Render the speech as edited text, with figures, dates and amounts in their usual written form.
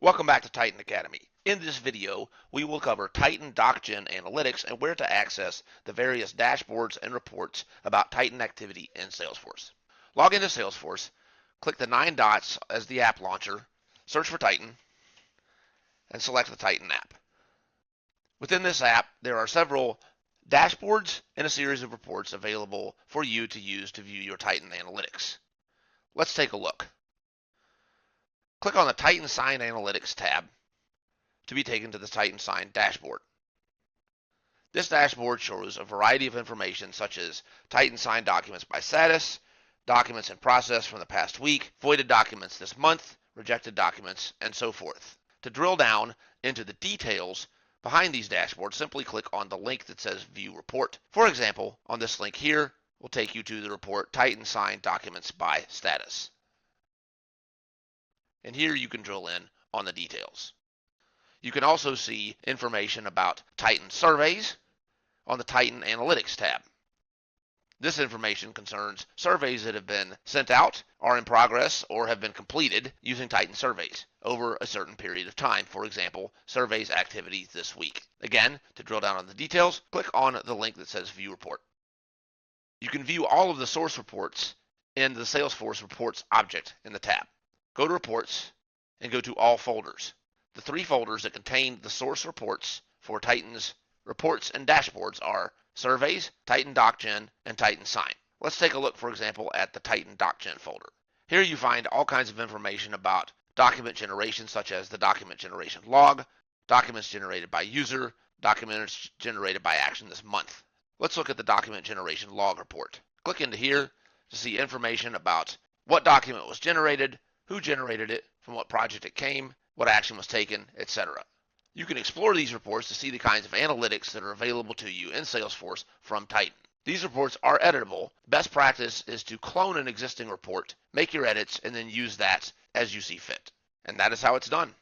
Welcome back to Titan Academy. In this video, we will cover Titan DocGen Analytics and where to access the various dashboards and reports about Titan activity in Salesforce. Log into Salesforce, click the 9 dots as the app launcher, search for Titan, and select the Titan app. Within this app, there are several dashboards and a series of reports available for you to use to view your Titan analytics. Let's take a look. Click on the Titan Sign Analytics tab to be taken to the Titan Sign dashboard. This dashboard shows a variety of information such as Titan Sign documents by status, documents in process from the past week, voided documents this month, rejected documents, and so forth. To drill down into the details behind these dashboards, simply click on the link that says View Report. For example, on this link here, will take you to the report Titan Sign Documents by Status. And here you can drill in on the details. You can also see information about Titan surveys on the Titan Analytics tab. This information concerns surveys that have been sent out, are in progress, or have been completed using Titan surveys over a certain period of time. For example, surveys activity this week. Again, to drill down on the details, click on the link that says View Report. You can view all of the source reports in the Salesforce Reports object in the tab. Go to Reports and go to All Folders. The 3 folders that contain the source reports for Titan's reports and dashboards are Surveys, Titan DocGen, and Titan Sign. Let's take a look, for example, at the Titan DocGen folder. Here you find all kinds of information about document generation, such as the document generation log, documents generated by user, documents generated by action this month. Let's look at the document generation log report. Click into here to see information about what document was generated, who generated it, from what project it came, what action was taken, etc. You can explore these reports to see the kinds of analytics that are available to you in Salesforce from Titan. These reports are editable. Best practice is to clone an existing report, make your edits, and then use that as you see fit. And that is how it's done.